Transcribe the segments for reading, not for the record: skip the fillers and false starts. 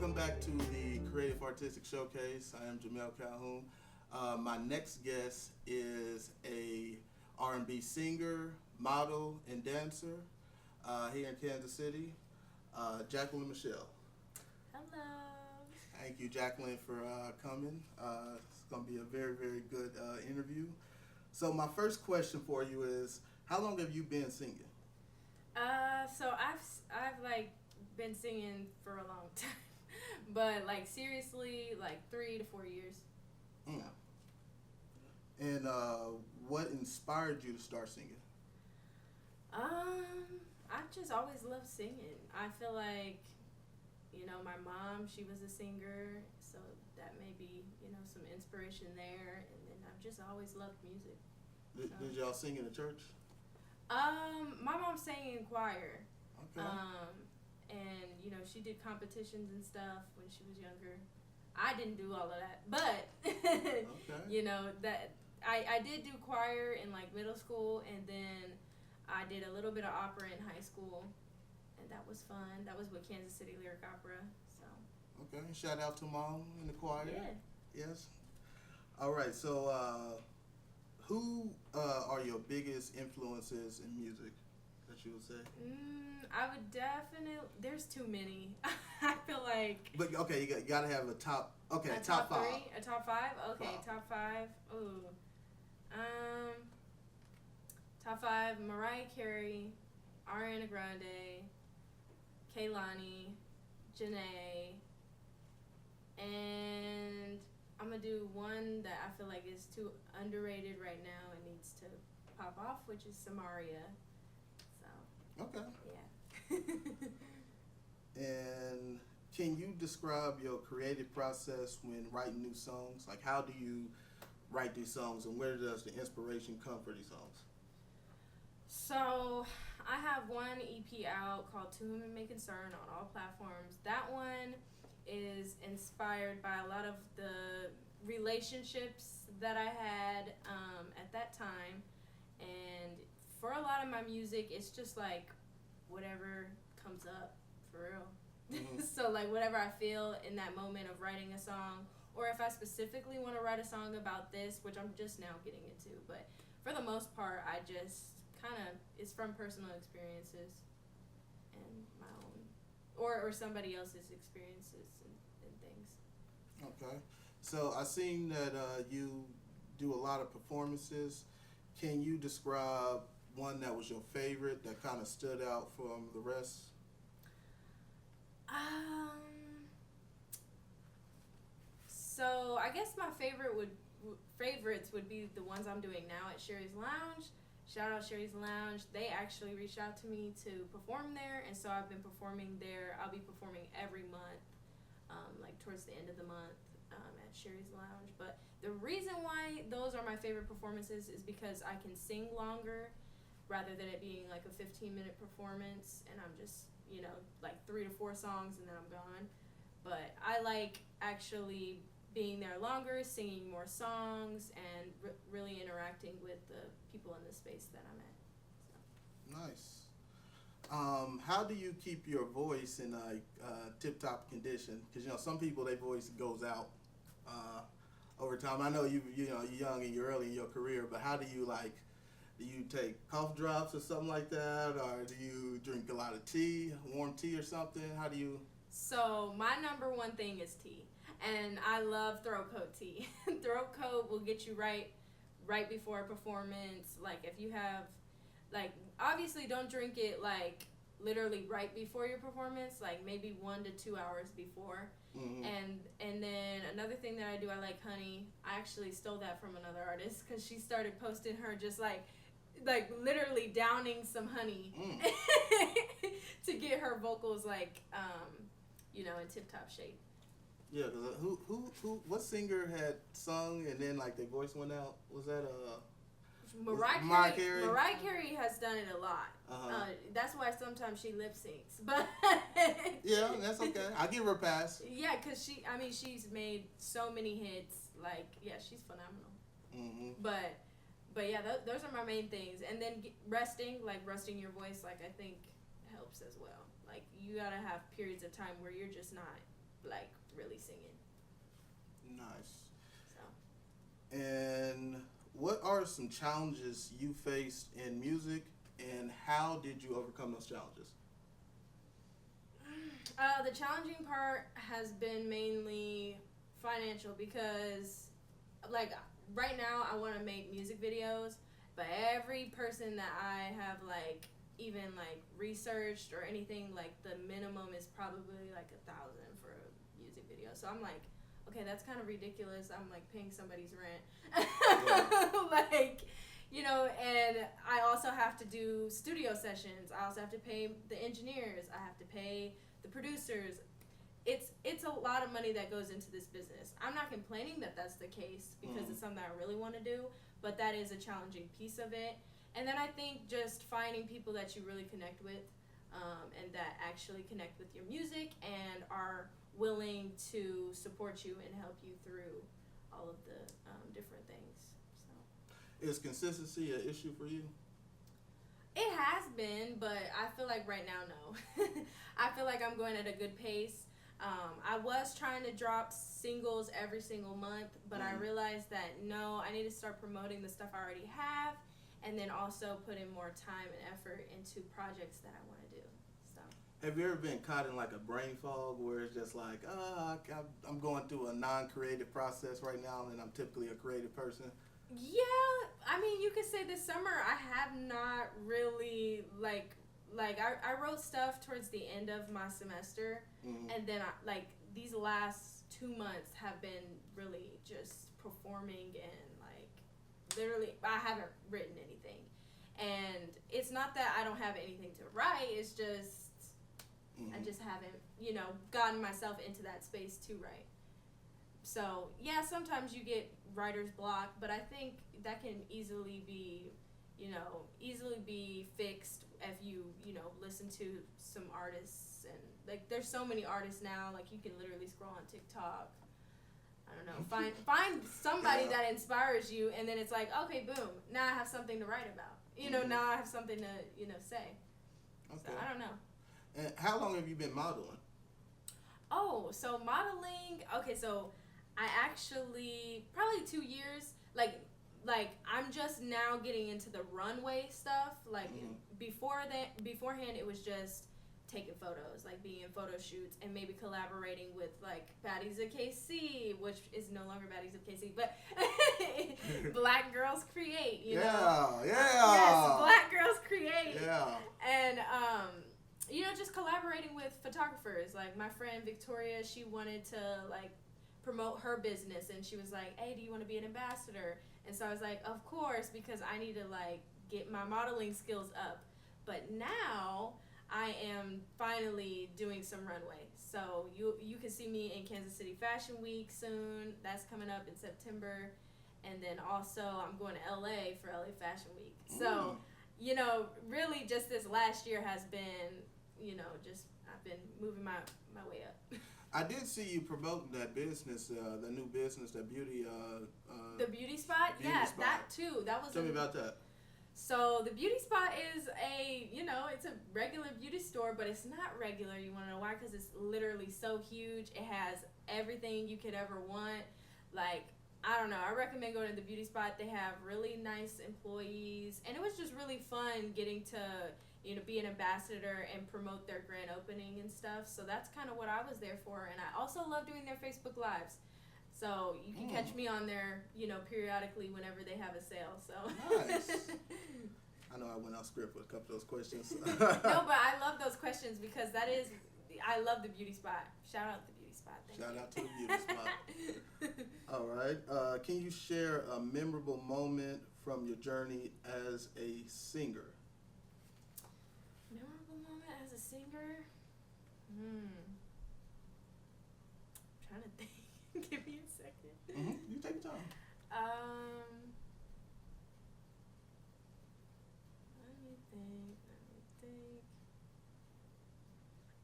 Welcome back to the Creative Artistic Showcase. I am Jamel Calhoun. My next guest is a R&B singer, model, and dancer here in Kansas City, Jacquelyn Michele. Hello. Thank you, Jacquelyn, for coming. It's going to be a very, very good interview. So my first question for you is, how long have you been singing? So I've like been singing for a long time, but like seriously, like 3 to 4 years. Mm. And what inspired you to start singing? I just always loved singing. I feel like, my mom, she was a singer, so that may be, some inspiration there. And then I've just always loved music. Did y'all sing in the church? My mom sang in choir. Okay. And she did competitions and stuff when she was younger. I didn't do all of that, but Okay. that I did do choir in like middle school, and then I did a little bit of opera in high school, and that was fun. That was with Kansas City Lyric Opera. So. Okay. Shout out to Mom in the choir. Yeah. Yes. All right. So, who are your biggest influences in music that you would say? I would definitely. There's too many. I feel like. But okay, you got to have a top. Okay, A top five. three? A top five? Okay, Five. top five. Ooh. Top five: Mariah Carey, Ariana Grande, Kehlani, Janae, and I'm gonna do one that I feel like is too underrated right now and needs to pop off, which is Samaria. So Okay. yeah. And can you describe your creative process when writing new songs? Like, how do you write these songs, and where does the inspiration come for these songs? So I have one EP out called To Whom It May Concern on all platforms. That one is inspired by a lot of the relationships that I had at that time. And for a lot of my music, it's just like whatever comes up, for real. Mhm. So like whatever I feel in that moment of writing a song, or if I specifically want to write a song about this, which I'm just now getting into, but for the most part, I just kind of, it's from personal experiences and my own, or somebody else's experiences and things. Okay. So I seen that you do a lot of performances. Can you describe one that was your favorite that kind of stood out from the rest? So I guess my favorites would be the ones I'm doing now at Sherry's Lounge. Shout out Sherry's Lounge. They actually reached out to me to perform there, and so I've been performing there. I'll be performing every month, like towards the end of the month at Sherry's Lounge. But the reason why those are my favorite performances is because I can sing longer rather than it being like a 15-minute performance, and I'm just, like 3 to 4 songs and then I'm gone. But I like actually being there longer, singing more songs, and really interacting with the people in the space that I'm at. So. Nice. How do you keep your voice in tip-top condition? Because some people, their voice goes out over time. I know you're young and you're early in your career, but how do you do you take cough drops or something like that, or do you drink a lot of tea, warm tea or something? How do you? So my number one thing is tea, and I love throat coat tea. Throat coat will get you right before a performance. Like if you have, obviously don't drink it literally right before your performance, like maybe 1 to 2 hours before. Mm-hmm. And then another thing that I do, I like honey. I actually stole that from another artist because she started posting her just like literally downing some honey to get her vocals in tip-top shape. Yeah, cause what singer had sung and then their voice went out? Was that Mariah Carey? Mariah Carey has done it a lot. Uh-huh. That's why sometimes she lip syncs. But yeah, that's okay. I give her a pass. Yeah, cause she's made so many hits. She's phenomenal. Mm-hmm. But yeah, those are my main things. And then resting your voice, I think helps as well. You gotta have periods of time where you're just not like really singing. Nice. So. And what are some challenges you faced in music, and how did you overcome those challenges? The challenging part has been mainly financial because, like, right now I want to make music videos, but every person that I have, like, even, like, researched or anything, like, the minimum is probably, like, $1,000 for a music video. So I'm like, okay, that's kind of ridiculous. I'm, like, paying somebody's rent. Yeah. Like, you know, and I also have to do studio sessions. I also have to pay the engineers. I have to pay the producers. It's a lot of money that goes into this business. I'm not complaining that that's the case because it's something I really want to do, but that is a challenging piece of it. And then I think just finding people that you really connect with, and that actually connect with your music and are willing to support you and help you through all of the different things. So. Is consistency an issue for you? It has been, but I feel like right now, no. I feel like I'm going at a good pace. I was trying to drop singles every single month, but I realized that no, I need to start promoting the stuff I already have, and then also put in more time and effort into projects that I want to do. So. Have you ever been caught in like a brain fog where it's just like, I'm going through a non-creative process right now, and I'm typically a creative person? Yeah, I mean, you could say this summer I have not really, like I wrote stuff towards the end of my semester, and then these last 2 months have been really just performing, and like literally I haven't written anything. And it's not that I don't have anything to write, it's just I just haven't, gotten myself into that space to write. So, yeah, sometimes you get writer's block, but I think that can easily be fixed if you, listen to some artists. And, like, there's so many artists now, like, you can literally scroll on TikTok. I don't know, find somebody that inspires you, and then it's like, okay, boom, now I have something to write about. Now I have something to, say. Okay. So, I don't know. And how long have you been modeling? Oh, so modeling, okay, so I actually, probably 2 years, like I'm just now getting into the runway stuff. Like, beforehand, it was just taking photos, like being in photo shoots and maybe collaborating with, like, Baddies of KC, which is no longer Baddies of KC, but Black Girls Create, you know? Yeah. Yes, Black Girls Create. Yeah. And, just collaborating with photographers. Like, my friend Victoria, she wanted to, like, promote her business, and she was like, hey, do you want to be an ambassador? And so I was like, of course, because I need to, like, get my modeling skills up. But now I am finally doing some runway. So you can see me in Kansas City Fashion Week soon. That's coming up in September. And then also I'm going to LA for LA Fashion Week. So, really just this last year has been, I've been moving my way up. I did see you promoting that business, the new business, that beauty. The beauty spot? Beauty spot. That too. That was. Tell me about that. So the beauty spot is it's a regular beauty store, but it's not regular. You want to know why? Because it's literally so huge. It has everything you could ever want. Like, I don't know. I recommend going to the beauty spot. They have really nice employees, and it was just really fun getting to be an ambassador and promote their grand opening and stuff. So that's kind of what I was there for. And I also love doing their Facebook Lives. So you can catch me on there, periodically whenever they have a sale. So nice. I know I went off script with a couple of those questions. No, but I love those questions because I love the beauty spot. Shout out the beauty spot. Shout out to the beauty spot. All right. Can you share a memorable moment from your journey as a singer? Memorable moment as a singer? I'm trying to think. Give me a second. You take your time. Let me think.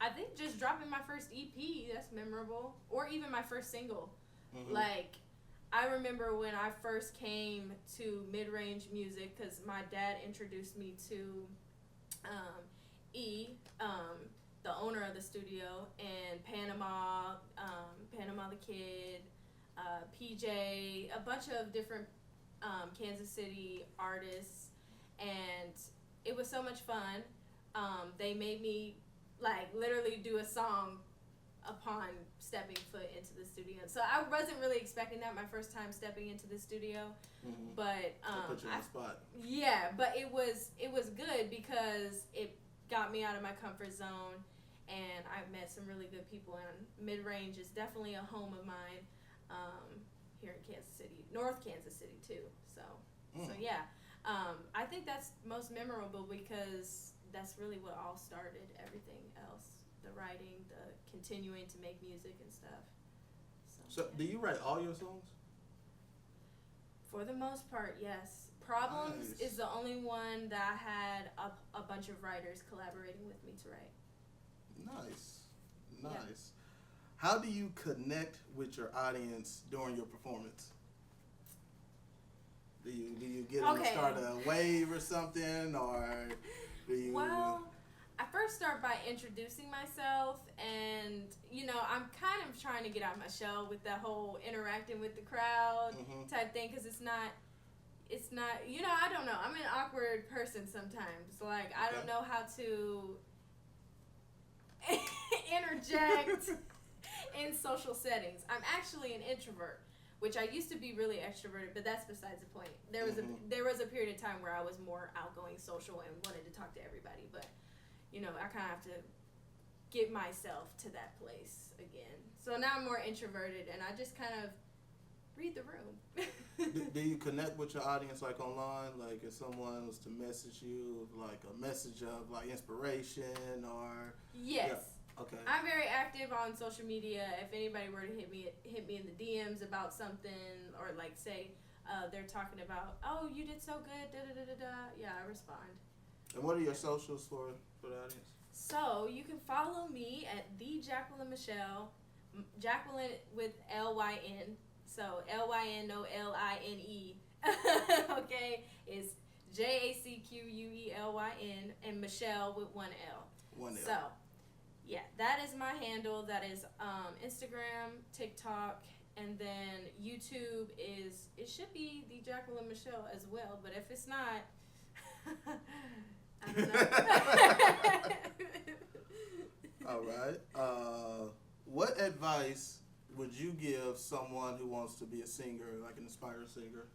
I think just dropping my first EP, that's memorable. Or even my first single. Like, I remember when I first came to mid-range music, because my dad introduced me to the owner of the studio, and Panama, Panama the Kid, PJ, a bunch of different Kansas City artists, and it was so much fun. They made me like literally do a song upon stepping foot into the studio. So I wasn't really expecting that my first time stepping into the studio, but They put you on the spot. yeah, but it was good because it got me out of my comfort zone, and I met some really good people. And Mid Range is definitely a home of mine here in Kansas City, North Kansas City too. So yeah, I think that's most memorable because that's really what all started everything else. The writing, the continuing to make music and stuff. So yeah. do you write all your songs? For the most part, yes. Problems Nice. is the only one that I had a bunch of writers collaborating with me to write. Nice. Yeah. How do you connect with your audience during your performance? Do you get them to start a wave or something, or do you? Well, I first start by introducing myself, and I'm kind of trying to get out of my shell with that whole interacting with the crowd type thing, because it's not I don't know, I'm an awkward person sometimes. Like, I don't know how to interject in social settings. I'm actually an introvert, which I used to be really extroverted, but that's besides the point. There was a period of time where I was more outgoing, social, and wanted to talk to everybody, but I kind of have to get myself to that place again. So now I'm more introverted, and I just kind of read the room. do you connect with your audience like online? Like if someone was to message you, like a message of like inspiration or? Yes. Yeah. Okay. I'm very active on social media. If anybody were to hit me in the DMs about something, or like say they're talking about, oh, you did so good, da da da da da. Yeah, I respond. And what are your socials for the audience? So you can follow me at the Jacquelyn Michele, Jacquelyn with LYN. So LYN, no LINE. Okay, it's JACQUELYN, and Michele with one L. One L. So yeah, that is my handle. That is Instagram, TikTok, and then YouTube it should be the Jacquelyn Michele as well. But if it's not, I don't know. All right. What advice would you give someone who wants to be a singer, like an aspiring singer,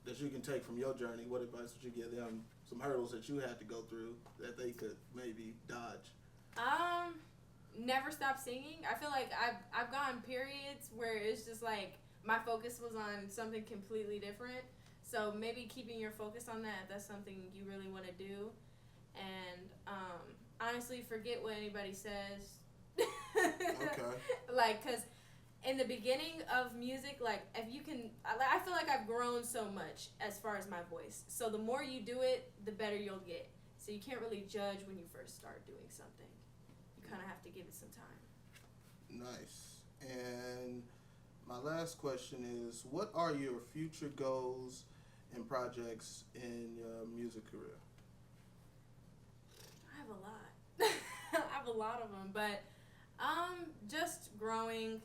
that you can take from your journey? What advice would you give them? Some hurdles that you had to go through that they could maybe dodge? Never stop singing. I feel like I've gone periods where it's just like my focus was on something completely different. So maybe keeping your focus on that, if that's something you really want to do. And honestly, forget what anybody says. Okay. Like, because in the beginning of music, like, if you can, I feel like I've grown so much as far as my voice. So the more you do it, the better you'll get. So you can't really judge when you first start doing something. You kind of have to give it some time. Nice. And my last question is, what are your future goals and projects in your music career? I have a lot. I have a lot of them, but just growing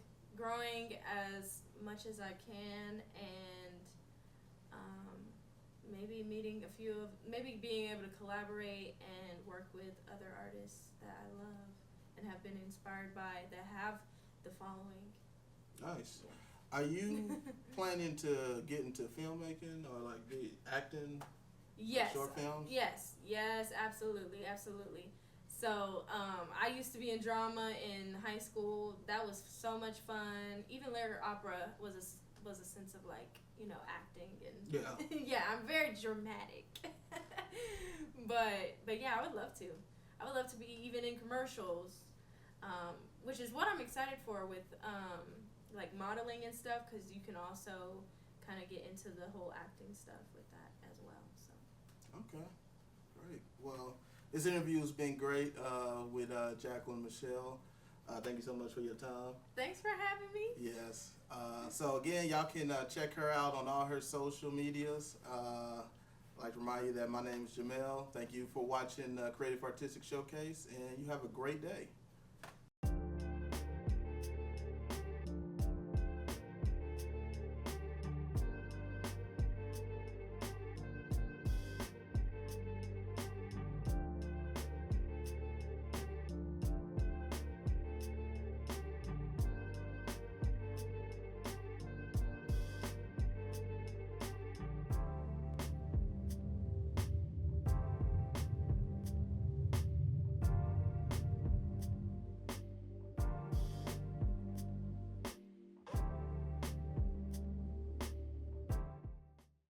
as much as I can, and maybe meeting maybe being able to collaborate and work with other artists that I love and have been inspired by, that have the following. Nice. Are you planning to get into filmmaking or like be acting? Yes. Short films? Yes, absolutely. So I used to be in drama in high school. That was so much fun. Even lyric opera was a sense of like, acting, and yeah, I'm very dramatic. but yeah, I would love to be even in commercials, which is what I'm excited for with like modeling and stuff, because you can also kind of get into the whole acting stuff with that as well. So. Okay, great. Well, this interview has been great with Jacquelyn Michele. Thank you so much for your time. Thanks for having me. Yes. So again, y'all can check her out on all her social medias. I'd like to remind you that my name is Jamel. Thank you for watching Creative Artistic Showcase, and you have a great day.